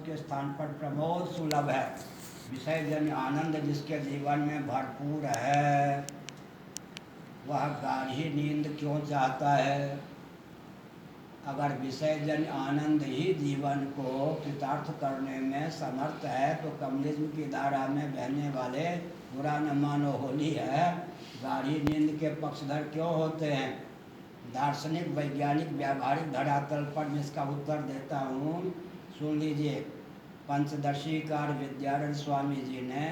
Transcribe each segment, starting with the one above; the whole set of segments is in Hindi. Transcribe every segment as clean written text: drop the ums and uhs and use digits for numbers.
के स्थान पर प्रमोद सुलभ है। विषय जन आनंद जिसके जीवन में भरपूर है, वह गाढ़ी नींद क्यों चाहता है? अगर विषय जन आनंद ही जीवन को कृतार्थ करने में समर्थ है तो कम्युनिज्म की धारा में बहने वाले बुरा न मानो होली है, गाढ़ी नींद के पक्षधर क्यों होते हैं? दार्शनिक वैज्ञानिक व्यावहारिक धरातल पर मैं इसका उत्तर देता हूँ, सुन लीजिए। पंचदशीकार विद्यारण्य स्वामी जी ने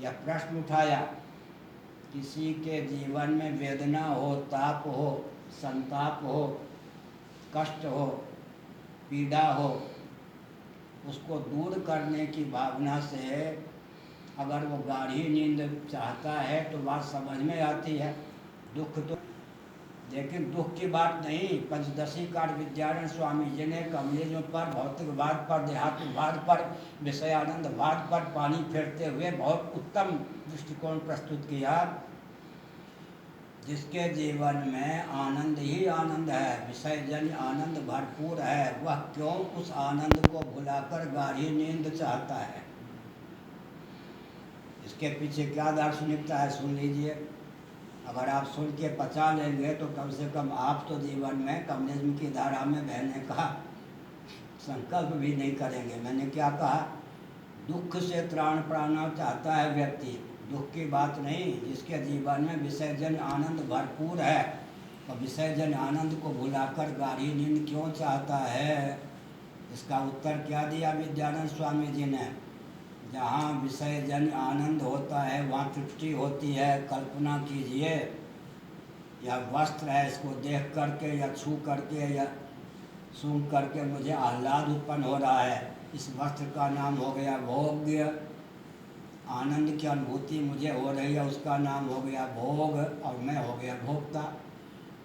यह प्रश्न उठाया, किसी के जीवन में वेदना हो, ताप हो, संताप हो, कष्ट हो, पीड़ा हो, उसको दूर करने की भावना से अगर वो गाढ़ी नींद चाहता है तो बात समझ में आती है। दुख तो, लेकिन दुख की बात नहीं। पंचदशीकार विद्यारण्य स्वामी जी ने कम्युनिज्म पर, भौतिकवाद पर, देहात्मवाद पर, विषयानंदवाद पर पानी फेरते हुए बहुत उत्तम दृष्टिकोण प्रस्तुत किया। जिसके जीवन में आनंद ही आनंद है, विषय जन्य आनंद भरपूर है, वह क्यों उस आनंद को भुलाकर गाढ़ी नींद चाहता है? इसके पीछे क्या दार्शनिकता है, सुन लीजिए। अगर आप सुन के पचा लेंगे तो कम से कम आप तो जीवन में कम्युनिज्म की धारा में बहने का संकल्प भी नहीं करेंगे। मैंने क्या कहा? दुख से त्राण पाना चाहता है व्यक्ति, दुख की बात नहीं। जिसके जीवन में विसर्जन आनंद भरपूर है, तो विसर्जन आनंद को भुलाकर गाढ़ी नींद क्यों चाहता है? इसका उत्तर क्या दिया विद्यानंद स्वामी जी ने? जहाँ विसर्जन आनंद होता है वहाँ तृप्ति होती है। कल्पना कीजिए, यह वस्त्र है, इसको देख करके या छू करके या सूंघ करके मुझे आह्लाद उत्पन्न हो रहा है। इस वस्त्र का नाम हो गया भोग्य। आनंद की अनुभूति मुझे हो रही है, उसका नाम हो गया भोग, और मैं हो गया भोक्ता।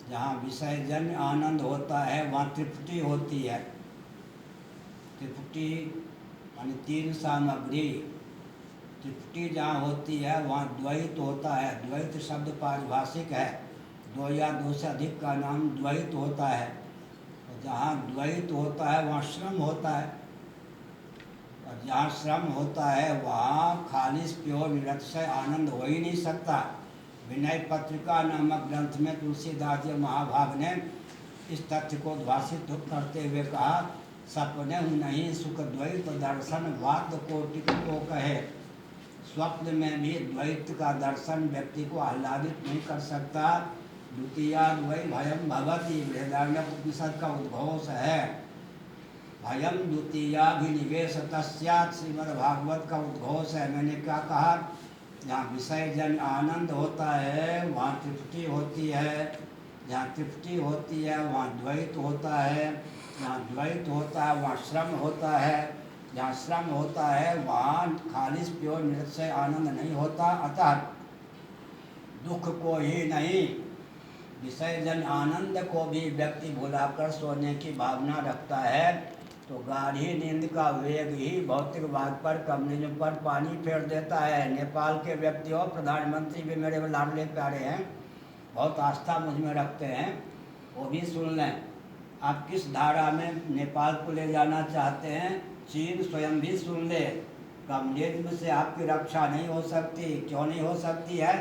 जहाँ विषयजन्य आनंद होता है वहाँ तृप्ति होती है। तृप्ति यानी तीन सामग्री। तृप्ति जहाँ होती है वहाँ द्वैत होता है। द्वैत शब्द पारिभाषिक है, दो या दो से अधिक का नाम द्वैत होता है। तो जहाँ द्वैत होता है वहाँ श्रम होता है, और जहाँ श्रम होता है वहाँ खालिश प्योर निरतिशय आनंद हो ही नहीं सकता। विनय पत्रिका नामक ग्रंथ में तुलसीदास जी महाभाग ने इस तथ्य को उद्भाषित करते हुए कहा, सपने नहीं सुख द्वैत दर्शन वाद कोटि को कहे। स्वप्न में भी द्वैत का दर्शन व्यक्ति को आह्लादित नहीं कर सकता। द्वितीयाद्वै भयम भवति, बृहदारण्यकोपनिषद का उद्घोष है। भयम द्वितीयाभिनिवेश तस्यात्, श्रीमद्भागवत का उद्घोष है। मैंने क्या कहा? जहाँ विषय जन आनंद होता है वहाँ तृप्ति होती है। जहाँ तृप्ति होती है वहाँ द्वैत होता है। जहाँ द्वैत होता है वहाँ श्रम होता है। जहाँ श्रम होता है वहाँ खालिश प्योर निरतिशय आनंद नहीं होता। अतः दुख को ही नहीं, विसर्जन आनंद को भी व्यक्ति भुलाकर सोने की भावना रखता है। तो गाढ़ी नींद का वेग ही भौतिकवाद पर, कम्युनिज्म पर पानी फेर देता है। नेपाल के व्यक्ति और प्रधानमंत्री भी मेरे लाडले प्यारे हैं, बहुत आस्था मुझ में रखते हैं, वो भी सुन लें। आप किस धारा में नेपाल को ले जाना चाहते हैं? चीन स्वयं भी सुन ले। कम्युनिज्म से आपकी रक्षा नहीं हो सकती। क्यों नहीं हो सकती है?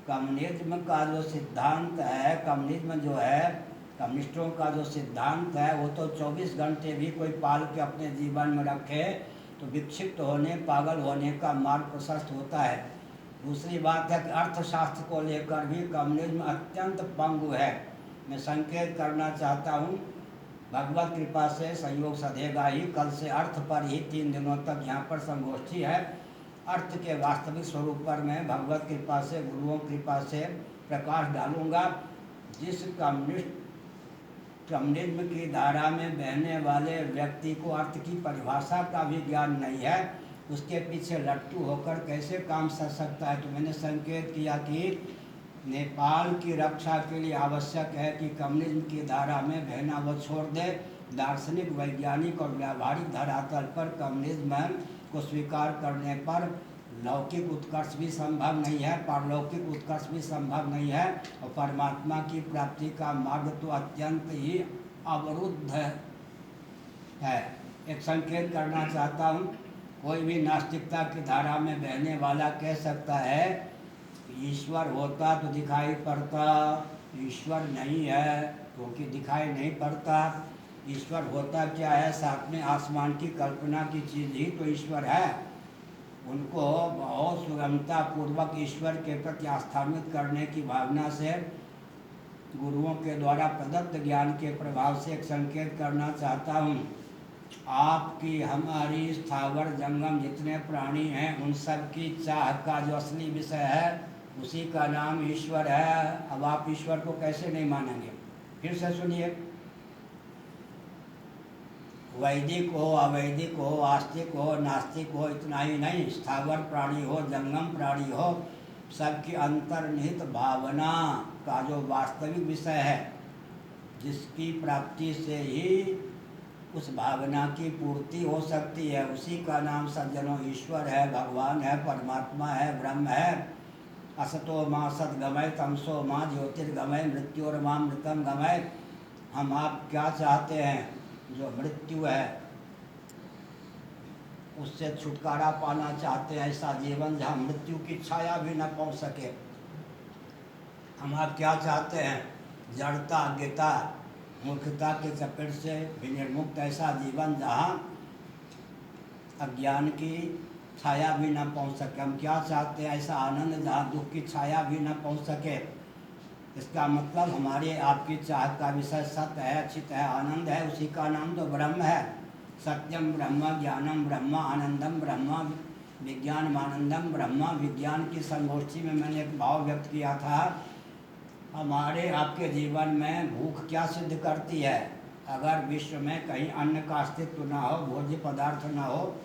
कम्युनिज्म का जो सिद्धांत है, कम्युनिज्म जो है, कम्युनिस्टों का जो सिद्धांत है वो तो 24 घंटे भी कोई पाल के अपने जीवन में रखे तो विक्षिप्त होने, पागल होने का मार्ग प्रशस्त होता है। दूसरी बात है कि अर्थशास्त्र को लेकर भी कम्युनिज्म अत्यंत पंगु है। मैं संकेत करना चाहता हूँ, भगवत कृपा से सहयोग सधेगा ही। कल से अर्थ पर ही 3 दिनों तक यहाँ पर संगोष्ठी है। अर्थ के वास्तविक स्वरूप पर मैं भगवत कृपा से, गुरुओं कृपा से प्रकाश डालूँगा। जिस कम्युनिज्म की धारा में बहने वाले व्यक्ति को अर्थ की परिभाषा का भी ज्ञान नहीं है, उसके पीछे लट्टू होकर कैसे काम कर सकता है? तो मैंने संकेत किया कि नेपाल की रक्षा के लिए आवश्यक है कि कम्युनिज्म की धारा में बहना वो छोड़ दे। दार्शनिक, वैज्ञानिक और व्यावहारिक धरातल पर कम्युनिज्म को स्वीकार करने पर लौकिक उत्कर्ष भी संभव नहीं है, पारलौकिक उत्कर्ष भी संभव नहीं है, और परमात्मा की प्राप्ति का मार्ग तो अत्यंत ही अवरुद्ध है। एक संकेत करना चाहता हूँ। कोई भी नास्तिकता की धारा में बहने वाला कह सकता है ईश्वर होता तो दिखाई पड़ता, ईश्वर नहीं है क्योंकि दिखाई नहीं पड़ता। ईश्वर होता क्या है? साथ में आसमान की कल्पना की चीज़ ही तो ईश्वर है। उनको बहुत सुगमता पूर्वक ईश्वर के प्रति आस्थापित करने की भावना से गुरुओं के द्वारा प्रदत्त ज्ञान के प्रभाव से एक संकेत करना चाहता हूँ। आपकी हमारी स्थावर जंगम जितने प्राणी हैं उन सब की चाह का जो असली विषय है उसी का नाम ईश्वर है। अब आप ईश्वर को कैसे नहीं मानेंगे? फिर से सुनिए। वैदिक हो, अवैदिक हो, आस्तिक हो, नास्तिक हो, इतना ही नहीं, स्थावर प्राणी हो, जंगम प्राणी हो, सबकी अंतर्निहित भावना का जो वास्तविक विषय है, जिसकी प्राप्ति से ही उस भावना की पूर्ति हो सकती है, उसी का नाम सज्जनों ईश्वर है, भगवान है, परमात्मा है, ब्रह्म है। असतो माँ सद्गमय, तमसो माँ ज्योतिर्गमय, मृत्योर्मां मृतम गमय। हम आप क्या चाहते हैं? जो मृत्यु है उससे छुटकारा पाना चाहते हैं, ऐसा जीवन जहाँ मृत्यु की छाया भी न पहुँच सके। हम आप क्या चाहते हैं? जड़ता, अज्ञता, मूर्खता के चपेट से विनिर्मुक्त ऐसा जीवन जहाँ अज्ञान की छाया भी न पहुँच सके। हम क्या चाहते हैं? ऐसा आनंद जहाँ दुख की छाया भी न पहुँच सके। इसका मतलब हमारे आपकी चाह का विषय सत्य है, चित है, आनंद है, उसी का नाम तो ब्रह्म है। सत्यम ब्रह्म, ज्ञानम ब्रह्म, आनंदम ब्रह्म, विज्ञानमानंदम ब्रह्म। विज्ञान की संगोष्ठी में मैंने एक भाव व्यक्त किया था, हमारे आपके जीवन में भूख क्या सिद्ध करती है? अगर विश्व में कहीं अन्न का अस्तित्व न हो, भोज्य पदार्थ न हो,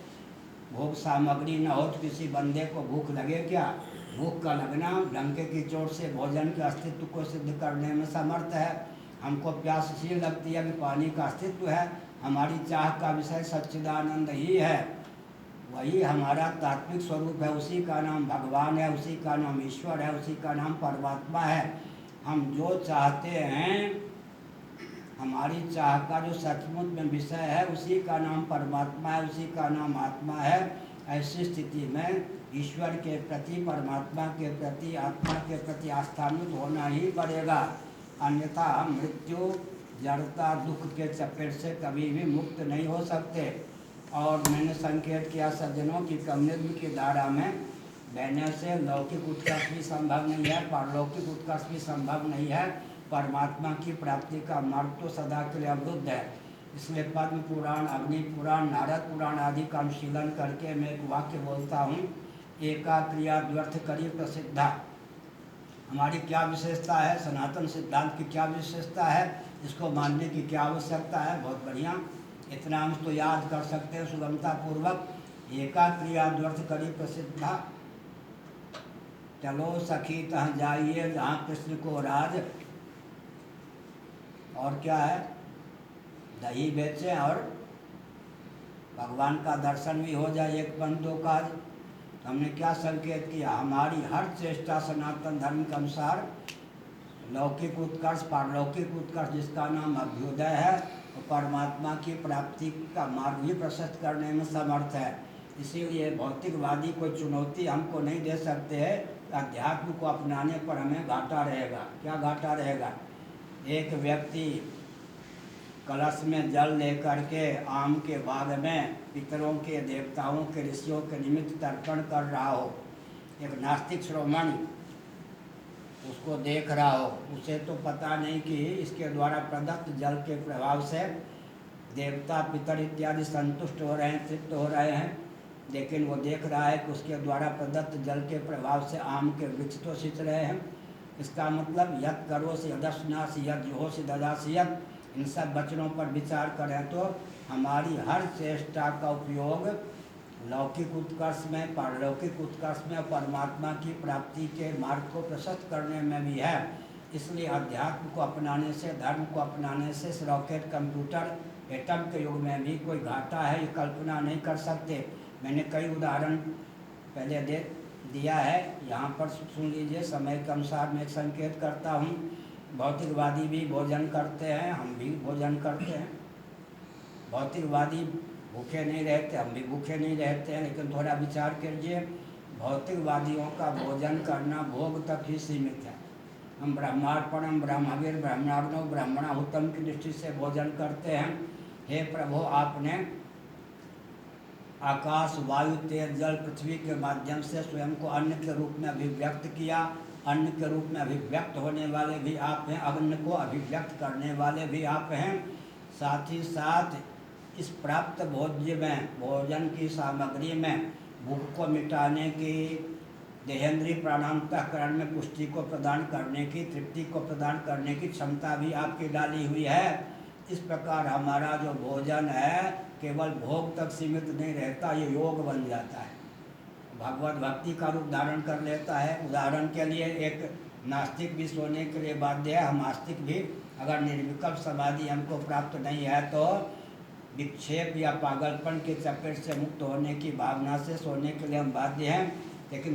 भोग सामग्री न हो तो किसी बंदे को भूख लगे क्या? भूख का लगना डंके की चोट से भोजन के अस्तित्व को सिद्ध करने में समर्थ है। हमको प्यास इसलिए लगती है कि पानी का अस्तित्व है। हमारी चाह का विषय सच्चिदानंद ही है, वही हमारा तात्विक स्वरूप है, उसी का नाम भगवान है, उसी का नाम ईश्वर है, उसी का नाम परमात्मा है। हम जो चाहते हैं, हमारी चाह का जो सचमुच में विषय है उसी का नाम परमात्मा है, उसी का नाम आत्मा है। ऐसी स्थिति में ईश्वर के प्रति, परमात्मा के प्रति, आत्मा के प्रति आस्थान्वित होना ही पड़ेगा, अन्यथा मृत्यु, जड़ता, दुख के चपेट से कभी भी मुक्त नहीं हो सकते। और मैंने संकेत किया सज्जनों की कम्युनिज्म की धारा में बहने से लौकिक उत्कर्ष भी संभव नहीं है, पारलौकिक उत्कर्ष भी संभव नहीं है। परमात्मा की प्राप्ति का मार्ग तो सदा के लिए अवरुद्ध है। इसलिए पद्म पुराण, अग्नि पुराण, नारद पुराण आदि का अनुशीलन करके मैं एक वाक्य बोलता हूँ, एका क्रिया द्व्यर्थ करी प्रसिद्धा। हमारी क्या विशेषता है? सनातन सिद्धांत की क्या विशेषता है? इसको मानने की क्या आवश्यकता है? बहुत बढ़िया, इतना हम तो याद कर सकते हैं सुगमता पूर्वक। एका क्रिया द्व्यर्थ करी प्रसिद्धा, चलो सखी तहाँ जाइए जहाँ कृष्ण को राज, और क्या है? दही बेचें और भगवान का दर्शन भी हो जाए, एक बन दो काज। हमने क्या संकेत किया? हमारी हर चेष्टा सनातन धर्म के अनुसार लौकिक उत्कर्ष, पारलौकिक उत्कर्ष जिसका नाम अभ्युदय है, और परमात्मा की प्राप्ति का मार्ग भी प्रशस्त करने में समर्थ है। इसीलिए भौतिकवादी कोई चुनौती हमको नहीं दे सकते हैं। अध्यात्म को अपनाने पर हमें घाटा रहेगा। क्या घाटा रहेगा? एक व्यक्ति कलश में जल लेकर के आम के बाग में पितरों के, देवताओं के, ऋषियों के निमित्त तर्पण कर रहा हो, एक नास्तिक श्रोमणी उसको देख रहा हो, उसे तो पता नहीं कि इसके द्वारा प्रदत्त जल के प्रभाव से देवता, पितर इत्यादि संतुष्ट हो रहे हैं, तृप्त हो रहे हैं, लेकिन वो देख रहा है कि उसके द्वारा प्रदत्त जल के प्रभाव से आम के वृक्ष तो सिंच रहे हैं। इसका मतलब यत् करोसि यदश्नासि यत् जुहोसि ददासि यत्, इन सब वचनों पर विचार करें तो हमारी हर चेष्टा का उपयोग लौकिक उत्कर्ष में, पारलौकिक उत्कर्ष में, परमात्मा की प्राप्ति के मार्ग को प्रशस्त करने में भी है। इसलिए अध्यात्म को अपनाने से, धर्म को अपनाने से इस रॉकेट, कंप्यूटर, एटम के युग में भी कोई घाटा है ये कल्पना नहीं कर सकते। मैंने कई उदाहरण पहले दिया है, यहाँ पर सुन लीजिए। समय के अनुसार मैं संकेत करता हूँ। भौतिकवादी भी भोजन करते हैं, हम भी भोजन करते हैं। भौतिकवादी भूखे नहीं रहते, हम भी भूखे नहीं रहते हैं, लेकिन थोड़ा विचार कीजिए, भौतिकवादियों का भोजन करना भोग तक ही सीमित है। हम ब्रह्मार्पणम ब्रह्मवीर ब्रह्मणाग्नो ब्रह्मणाहुतम की दृष्टि से भोजन करते हैं। हे प्रभु, आपने आकाश, वायु, तेज, जल, पृथ्वी के माध्यम से स्वयं को अन्न के रूप में अभिव्यक्त किया। अन्न के रूप में अभिव्यक्त होने वाले भी आप हैं, अन्न को अभिव्यक्त करने वाले भी आप हैं। साथ ही साथ इस प्राप्त भोज्य में, भोजन की सामग्री में भूख को मिटाने की, देहेंद्रीय प्राणांतःकरण में पुष्टि को प्रदान करने की, तृप्ति को प्रदान करने की क्षमता भी आपकी डाली हुई है। इस प्रकार हमारा जो भोजन है केवल भोग तक सीमित नहीं रहता, ये योग बन जाता है, भगवत भक्ति का रूप धारण कर लेता है। उदाहरण के लिए एक नास्तिक भी सोने के लिए बाध्य है, हम आस्तिक भी, अगर निर्विकल्प समाधि हमको प्राप्त नहीं है तो विक्षेप या पागलपन के चक्कर से मुक्त होने की भावना से सोने के लिए हम बाध्य हैं। लेकिन